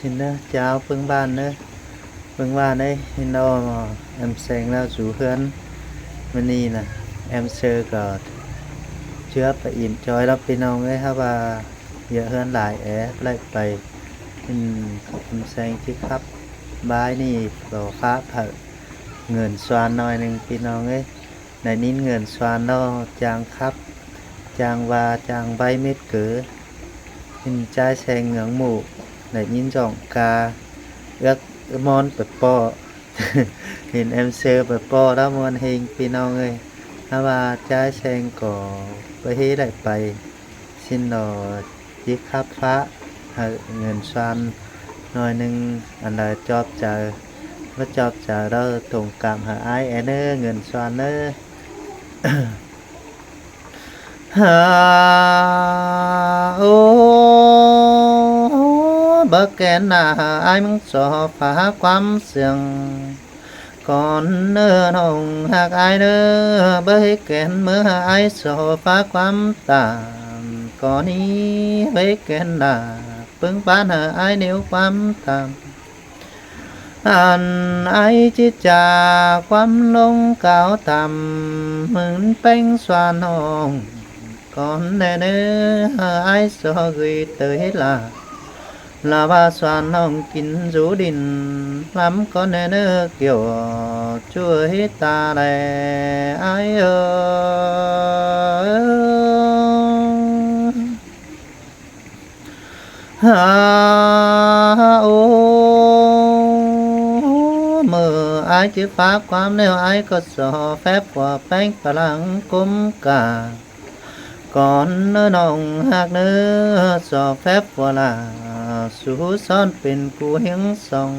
ชินนะเจ้าเพิ่งบ้านเด้อเพิ่งบ้านเด้เห็นเอาแอมแซงแล้วสู่เฮือนมื้อนี้น่ะแอมเซอร์ก็เชื้อไปอิ่มจอยรับพี่น้องเอ้ยครับว่าเยอะเฮือนหลายไล่ไปแอมแซงที่ครับบายนี่บ่ฟ้าเผาเงินสวานน้อยนึงพี่น้องเอ้ยได้นินเงินสวานเนาะจางครับจางวาจางใบเม็ดเก๋อหินใจแซงเหงืองหมู่ได้ยินจ่องกาเอื้อกมอนไปป้อ เห็นแอมเซอร์ไปป้อแล้วมอนเฮงพี่น้องเอ้ยถ้าว่าใจแซงก็ไปเฮ็ดได้ไปสิ้นดอจิครับฟ้าเงินสวานน้อยนึงอันใดจอบเจอว่าจอบเจอแล้วตรงกลางหาอ้ายเด้อเงินสวานเด้อ ฮาโอ้บักแกนหน้าอายมึงสอฟ้าความเสียงก่อนเนื้อน้องหักอายเด้อบ่ให้แกนเมื่ออายสอฟ้าความตามก่อนนี้ไว้แกนหน้าเพิ่งปานหาอายแนวความตามอันไอจิตจากความลงก้าวต่ำเหมือนแป้งสวานห้องก่อนแน่เนื้อไอสอกุยเตยลาว่าสวานห้องกินจูดินล้ำก่อนแน่เนื้อเกี่ยวช่วยตาแลไอฮาโอเมื่ออายจะฝากความแนวอายก็สอแฟบกว่าแป้งพลังกุมกาก่อนเนื้อน้องหักเนื้อสอแฟบกว่าลาสู่ซ้อนเป็นกูเหียงส่อง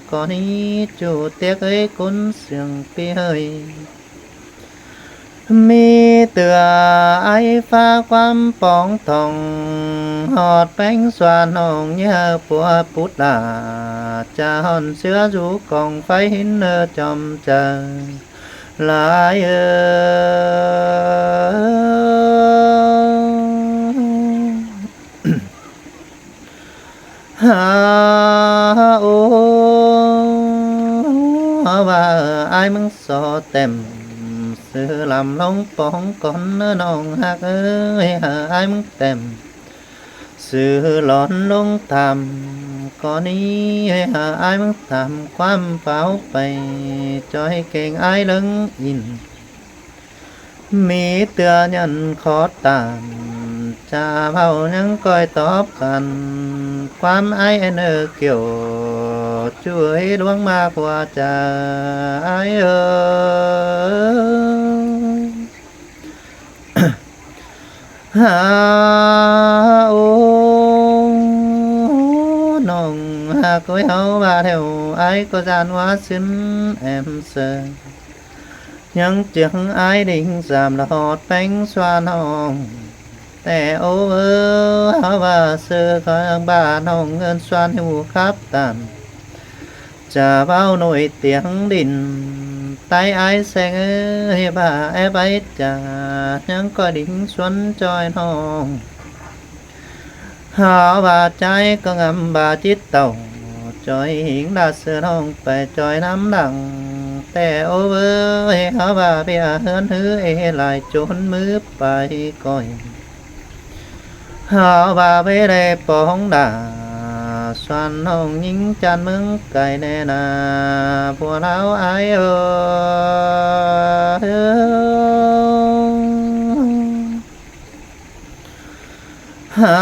ก่อนนี้จูเตียกเอ้ยคนเสียงปีเฮยมีเตือไอฟ้าความปองทองหอดแป้งสวานห้องเยอะปัวปุดลาจะห่อนเสือจูกองไฟหินจอมเจอหลายฮาโอว่าอายมึงสอเต็มซื้อลำลงปองก่อนเนื้อน้องหักเอ้ยอายมึงเต็มซื้อหลอนลงทำก่อนนี้อายมึงทำความเฝ้าไปจอยเก่งอายลึงอินมีเตือยันขอตามจะเผายังก้อยตอบกันความไอเนอเกี่ยวช่วยดวงมากกว่าจะไอฮาโอน้องหากไว้เฮาว่าแถวไอก็จานว่าสิ้นแอมเซอยังจังไอดิ่งสามละหอดแป้งสวานห้องแต่โอเฮาว่าเสือข้างบ้านห้องเงินสวานหูครับตันจะเบ้าหน่วยเตียงดินใต้ไอแสงเอ้ยบ่าแอบไปจ่ายังก็ดิ่งสวนจอยน้องหาว่าใจก็งำบาจิตเต่าจอยหิงดาเสือน้องไปจอยน้ำดังแต่โอเอ้ยหาว่าเปียเฮือนหือหลายจนมือไปก่อยหาว่าไปได้ปองดาสวนน้องยิงจันมึงไก่แน่นาพวกเราไอฮา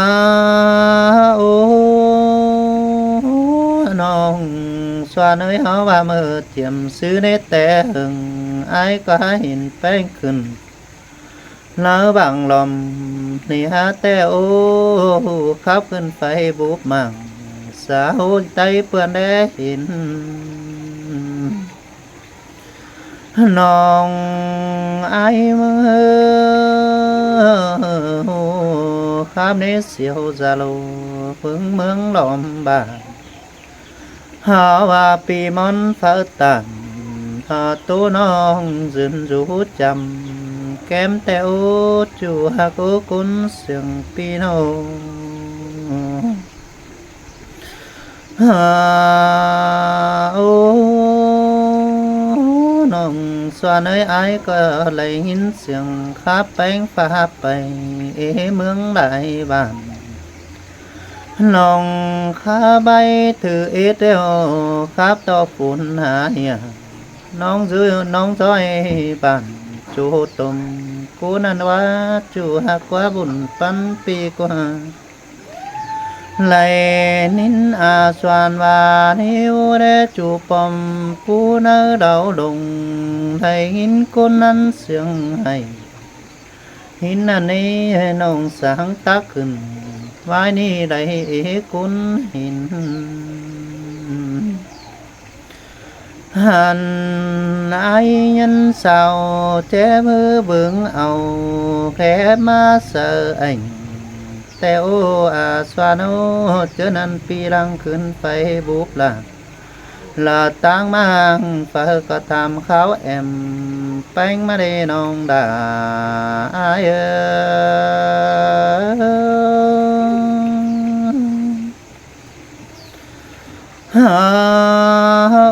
โอน้องสวนเอ้ยเฮาว่ามือเทียมซื้อในแต่หึงไอ้ก็เห็นแป้งขึ้นแล้วบังลมนี่ฮะแต่โอ้ขับขึ้นไปบุบมั่งสาวใจเปื้อนได้เห็นน้องไอ้มือข้ามในเสียวจะโลพึ่งเมืองลมบาหาว่าปีมอนฟ้าตันหาตัวน้องยืนจูจำแก้มแต่โอจูหักกุนเสียงปีโน โอ้น้องสวนเอ้ยอ้ายก็เลยยินเสียงขับแป้งฟ้าไปเมืองใดบ้านน้องขาใบถือเอเดียวครับต่อฝุ่นหาเหียน้องซื้อน้องจ้อยบ้านจูตมกูนันว่าจูหักกว่าบุญปันปีกว่าไหลนินอาสวานวานิวเดจูปอมปูเนอเดาลงได้ยินคนนั้นเสียงให้หินอันนี้ให้น้องสางตักขึ้นไว้นี่ได้คุณหินหันอายยันเศร้าเจ็บมือเบิ่งเอาแผลมาเสออังแต่โออาสวานโอเจอนั้นปีรังขึ้นไปบุบละลาต่างมางฝาก็ทำเขาแอมแป้งมาได้น้องดาอาย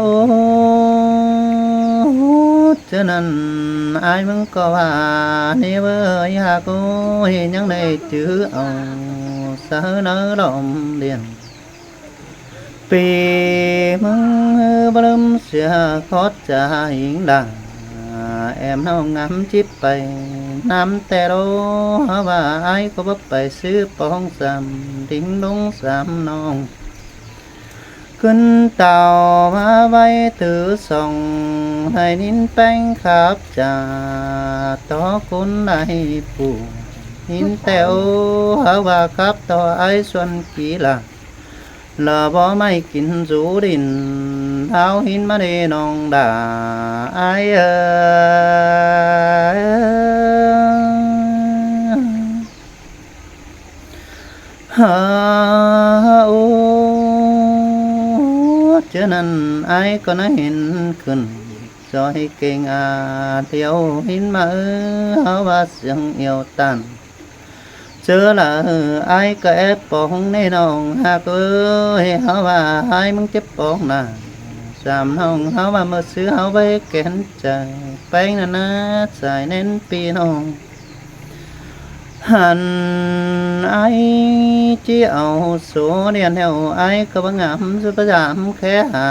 โอ้เจอนั้นอายมึงก็ว่านี่เว้ยหากโอ้ยยังได้จื้อเอาสะเนอลมเลียนปีมึงบลมเสียขอดจะหิงด่าแอมน้องงำจิบไปน้ำแต่โลว่าอายก็บ่ไปซื้อปองสามดิ้งลงสามน้องขึ้นเต่ามาไว้ถือส่องให้นินแป้งขับจากต่อคุณได้ผู้นินแต่โอหาว่าครับต่อไอ้ส่วนกีฬาละบ่ไม่กินสูดินเท้าหินมาได้น้องด่าไอ้โอ้เจอนั้นไอ้ก็น่าเห็นขึ้นจอยเก่งเที่ยวหินมาหาว่าเสียงเอียวตันเจอละไอ้ก็แอบปองในน้องหากหาว่าไอ้มึงเจ็บปองน่ะสามน้องหาว่าเมื่อซื้อเฮาไว้แก่นใจแป้งน่ะนะใส่เน้นปีน้องหันไอ้จีเอาโสเดียนแถวไอ้ก็บังงามสุประจำแค่หา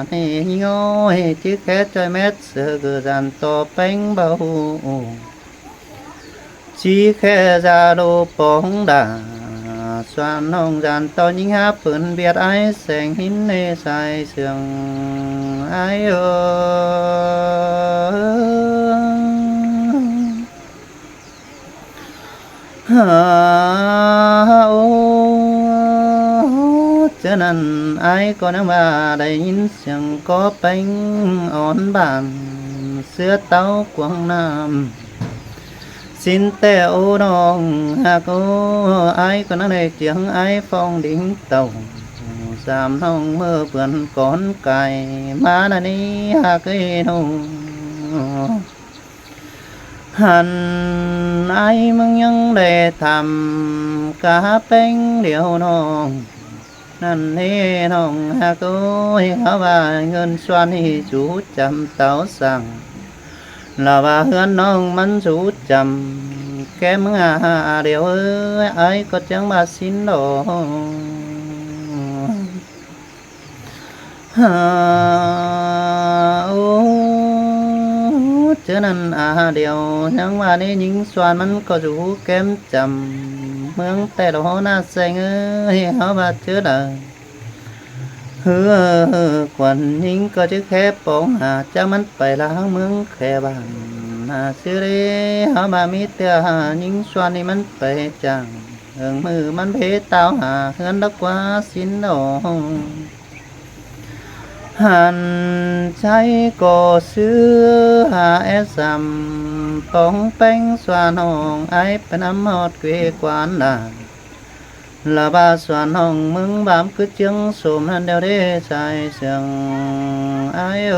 ให้ย้อยจีแค่ใจแม็ดเสือเกิดอันต่อแป้งเบาจีแค่จะโดปองดาสวนน้องจันต่อยิงหาเปิ่นเบียดไอ้แสงหินในสายเสียงไอ้โอ้เจอนั้นไอ้ก็นึกว่าได้ยินเสียงก็เป็นอ่อนบานเสือเต้ากวางน้ำสินแต่โอ้น้องหากโอ้ไอ้ก็นั่งในเจียงไอ้ฟองดิ้งเต่าสามน้องเมื่อเปื่อนก้อนไก่มาหน้านี้หากไอ้น้องหันไอ้มึงยังได้ทำกะเป็นเดียวน้องนั่นนี่น้องหากโอ้ยเขาว่าเงินส่วนที่จูจำเต่าสั่งlàว่าเฮือนน้องมันจูจำแกมึงเดียวไอ้ก็จังมาสินดโอ้เจอนั้นเดียวยังว่านี่ยิงสวนมันก็จูแก้มจำเมืองแต่ละหน้าแสงเขาว่าเจอได้ควันยิงก็จะแค่ปองจะมันไปล้างเมืองแค่บ้านซื้อเลยเขามามีเตือยิงสวนนี่มันไปจังมือมันเพเต้าเฮือนดักว่าสินดหันใจก็ซื้อแอซัมปองแป้งสวนห้องไอเป็นน้ำหอดเกวกวนด่าlà ba xoan hồng mừng bám cứ chứng xùm hân đeo đế dài sương ai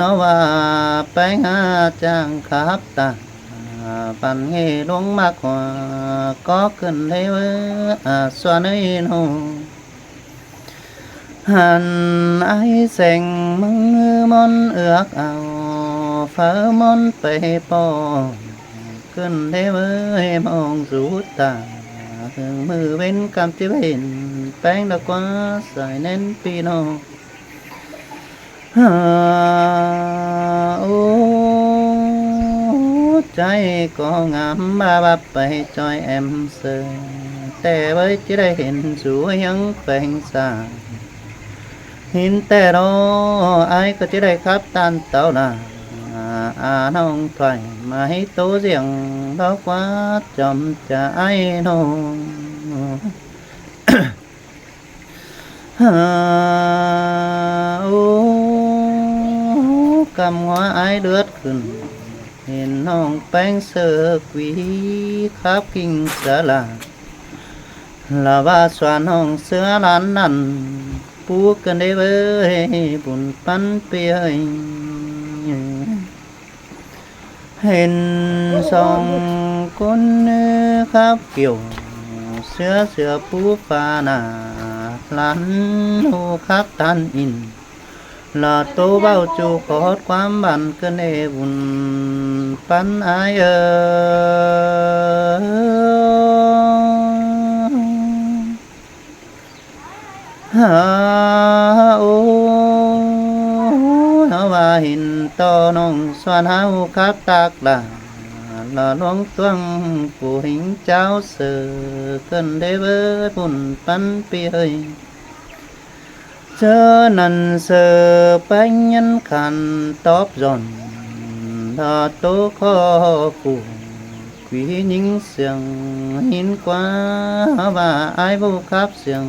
นาะว่าไปหาจางขับตาปันเฮลงมากกว่าก็ขึ้นให้เวสวนโนหันไอแสงมึงมนเอือกเอาฟ้ามนไปปอขึ้นให้เวมองสู่ตามือเว้นกำที่เว้นแป้งดอกกว่าใส่เน้นปีโนโอ้ใจก็งามบับไปจอยแอมเซอแต่ไว้จะได้เห็นสวยยังแปลงสาเห็นแต่รอไอ้ก็จะได้ครับตันเต่านาน้องถอยมาให้โตเสียงดอกว่าจอมจะไอ้น้องโอ้กำหัวไอ้เลือดขึ้นเห็นน้องแป้งเสือกวีครับกิ่งสลาลาว่าสวานน้องเสือล้านนั้นปูกันได้เว้ยบุญปันเปียเห็นสองคนครับเกี่ยวเสือปูฟ้าหน้าลันหูครับตันอินลาโตเบ้าจูขอดความบันเกินเอบุญปันอายโอ้ว่าเห็นต่อน้องสวนเฮาครับตากลาลาหลวงตวงผู้หิงเจ้าเสือเกินได้เบิดบุญปันเปียเจอนันเสือไปยันขันตอบจนดาโตขอผู้ขวียิงเสียงหินกว่าว่าอายผู้ครับเสียง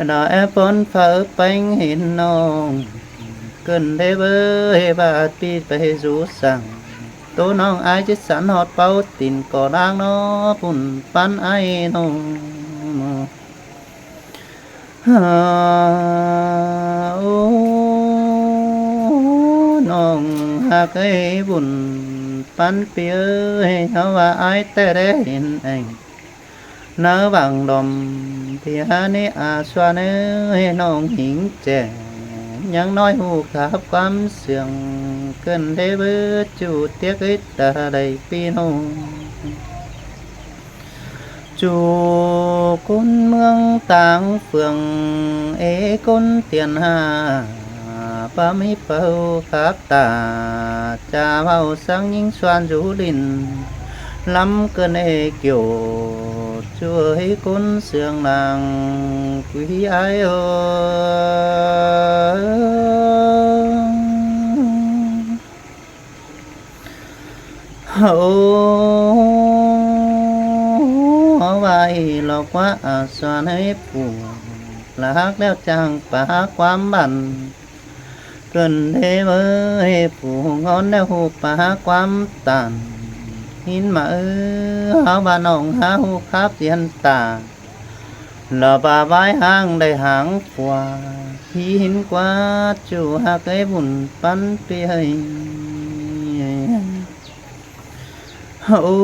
ดาแอปนเผอไปเห็นน้องเกินได้เบ้บาดปีไปสู่สั่งตัวน้องอายจิตสันหอดเป้าตินก่อร่างน้อปุ่นปันไอ้น้องโอ้น้องหากให้บุญปันเปียเฮาว่าอายแต่ได้เห็นเองเนื้อบังดมที่หานี้สวานน้องหิงแจยังน้อยหูขับความเสียงเกินได้เบิดจูเตียกอิตาได้ปีโนจูคนเมืองต่างเฟืองคนเตียนหาปามิเป่าขับตาจะเว้าสังยิงสวนจูลินลำเกินเกี่ยวช่วยคนเสียงนางกุยไอโอ้ว่าหลอกว่าสวนให้ผู้ลักแล้วจังปาความบันเกินเทเมื่อผู้งอนแล้วหูปาความตันหินมาเฮาบ้านน้องหาหูครับเสียนตาลาบาไว้ห่างได้หางกว่าหินกว่าจูหากให้บุญปันเปียโอ้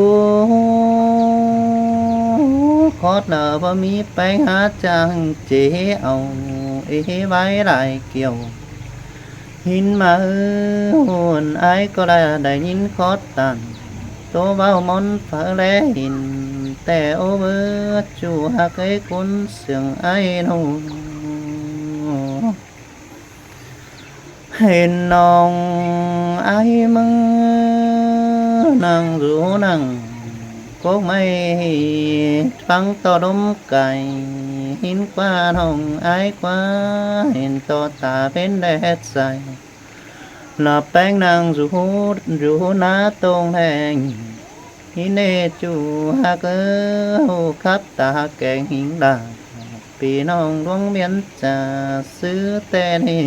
ขอดเนอบ่มีไปหาจังเจเอาไว้หลายเกี่ยวหินมาหุ่นไอ้ก็ได้ยินขอดตันโตเบามนเผอแลหินแต่โอเบอจูหักไอ้คนเสียงไอ้นูเห็นน้องไอ้มึงนั่งรูนั่งก็ไม่ฟังต่อดมไก่หินกว่าน้องไอ้กว่าเห็นต่อตาเป็นแดดใสหลับแป้งนางรูหน้าตรงแหงหินจูหักครับตาแกงหิงดาปีน้องดวงเมียนจะซื้อแต่นี่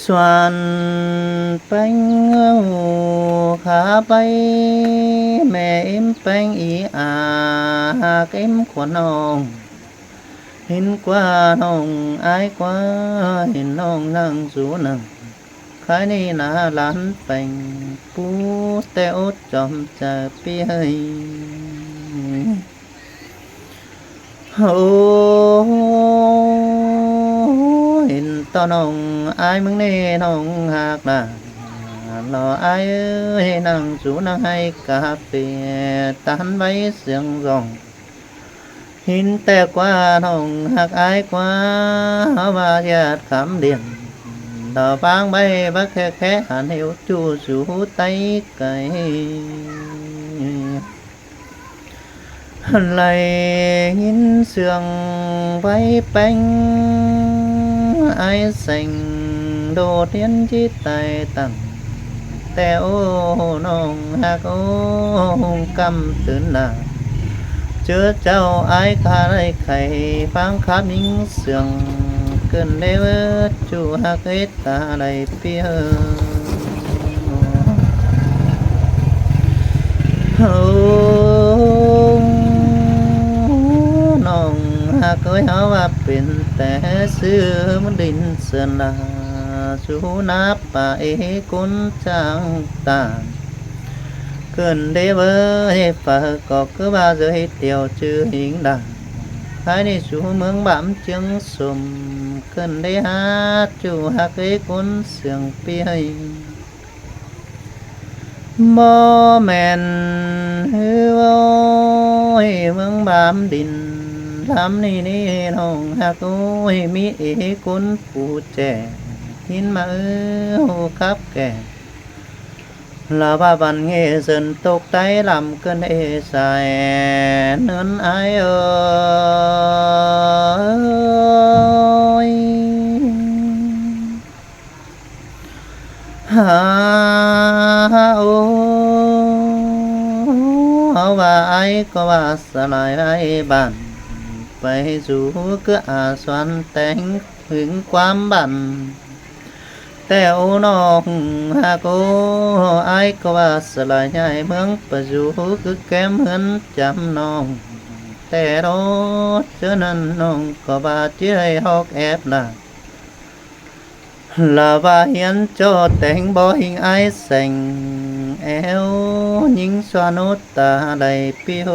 สวนแป้งขาไปแม่เอ็มแป้งอีหากเอ็มขวานน้อง เห็นกว่าน้องอายกว่าเห็นน้องนั่งสู่นั่งขายนี่นาหลานแป่งปูแต่อดจอมจะเปียยโอ้เห็นตอน้องอายมึงนี่น้องหากน่ะรออายเอ้ยนั่งสู่นั่งให้กาเปียตันไว้เสียงร้องเห็นแต่กว่าน้องหักอายกว่าว่าญาติคำเดียนดอกบางใบบักแค่หันเหวจูสู่ไตไก่ไหลยินเสียงไว้แป้งอายแสงโดดเรียนจิตใจตั้งแต่โอ้น้องหักโอ้กำตื่นหน้าเจอเจ้าอายคาได้ไข่ฟังคับยิงเสียงเกินได้เวจูหักเอตาได้เปียโอ้น้องหักเอ้ยเฮาว่าเป็นแต่ซื้อมันดินเสือนาสู่นาป่าเอกุนจางตาเกินได้เวฝากก็คือว่าจะให้เตียวชื่อหิงดังขายในสู่เมืองบ้ำจึงสมเกินได้หาจูหักเอกุนเสียงเปียยบ่แม่นฮือโอ้ยเมืองบ้ำดินทำนี่น้องหักโอ้ยมีเอกุนผู้แจหินมาครับแก่ลาบาบันเงเสินตกไตลำเกินเอสายเนินอายเอ้ยฮาโอเอาว่าไอก็ว่าสลายไอบ้านไปสู่ก็อาสวนแต่งถึงความบันแต่โอ้น้องหากโอ้อายก็ว่าสลายใหญ่เมืองประจูคือแก้มเหินจำน้องแต่รถเจอนั้นน้องก็บาดเจ็บฮอกแอบน่ะลาว่าเห็นโจแต่งบ่หิงอายแสงแอวยิงสวนุตตาได้เปียว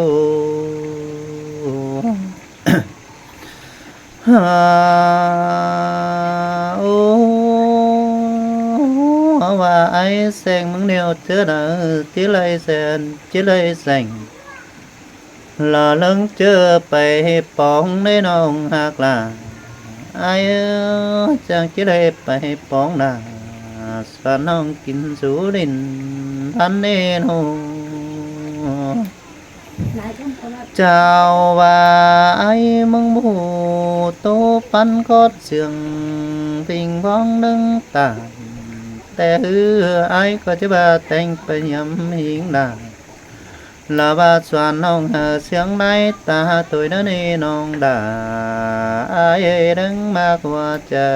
โอ้ว่าไอ้แสงมึงเดียวเจอหน้าจิเลยแสนจิเลยแสงลาลังเจอไปปองในน้องหักลาไอ้จังจิเลยไปปองนาสวนน้องกินสูดินทันเนโนเจ้าว่าไอ้มึงบูโตปันกอดเสียงพิงพ้องนึงตาแต่ไอ้ก็จะบาแต่งไปยำหิงดาลาบาสวนน้องหาเสียงในตาตัวนั้นน้องดาไอ้ดึงมากว่าจะ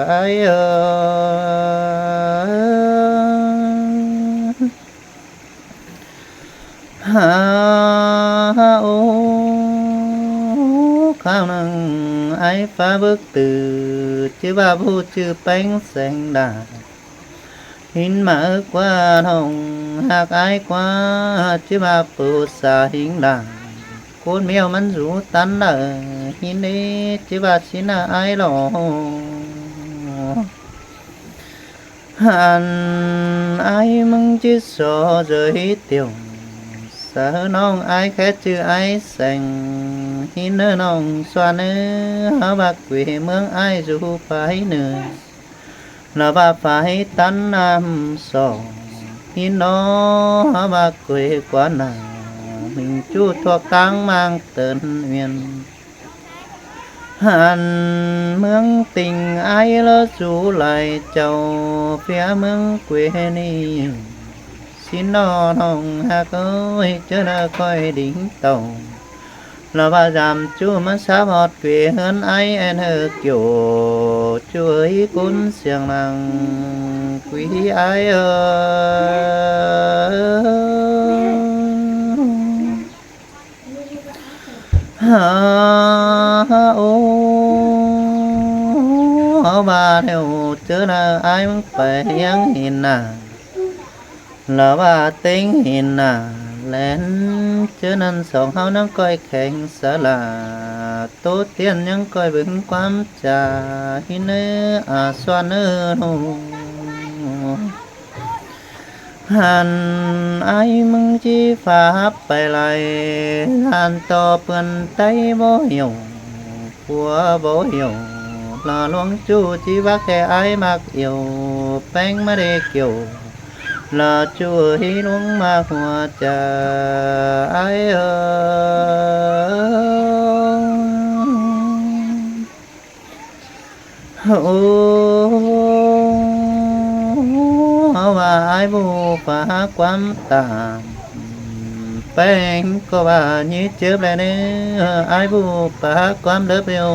ไอ้ฮาโอข้าวนังไอ้ฟ้าบึกตื่นชื่อว่าผู้ชื่อแป้งแสงดาหินมากว่าน้องหากไอ้กว่าชื่อว่าผู้สาหิงดาคนเมียวมันรู้ตันเดอหินนี้ชื่อว่าชินาไอ้หล่อหันไอ้มึงชื่อสอเจอฮิตเตียวสาน้องไอ้แค่ชื่อไอ้แสงหินเนื้อน้องสวนเนื้อหาบักเวเมืองไอ้สู่ไฟเนื้อนาบาไฟตันน้ำสองหินน้อหาบักเวกว่านามิงจูดทั่วกลางมังเตินเวียนหันเมืองติงไอ้ละสู่ไหลเจ้าเฟียเมืองเกวนี่สินอน้องหักเอ้ยเจอหน้าคอยดิ่งเต่าเราบาจำจูมันสาบอดเกวเฮินไอแอนเฮอเกี่ยวช่วยกุนเสียงนังกุยไอฮ โอ้บ่าแนวเจอหน้าอายมึงไปยังเห็นหน้าละว่าเต็งเห็นหน้าแล่นเจอนั้นสองเฮานั่งก้อยแข็งสลาโตเตียนยังก้อยเบิ่งความจาหิเนอาสวนเนโนหันไอ้มึงจีฟ้าไปไหลหันต่อเปิ้นไตบ่เหี่ยวผัวบ่เหี่ยวลาหลวงจูจีว่าแค่ไอ้มักเอี่ยวแป้งมาได้เกี่ยวลาจูให้หลวงมาหัวใจไอ้โอ้ว่าไอ้บูฟ้าความตามแป้งก็ว่านี้เจ็บแล้วเนื้อไอ้บูฟ้าความเลิบเร็ว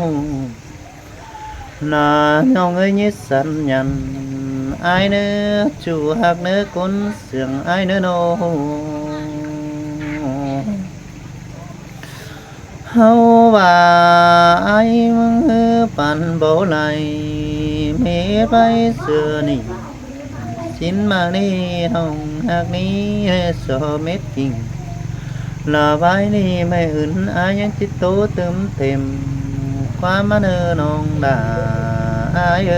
น่าน้องเอ้ยยิสัญญันไอ้เนื้อจูหักเนื้อคนเสียงไอ้เนื้อโนเฮาว่าไอ้มึงปันบ่ไหลเมไปเสือนี่สินมานี่น้องหักนี้สอเม็ดจริงลาไว้นี่ไม่อื่นอายังจิตโตเติมเต็มความมาเนอน้องดาอาย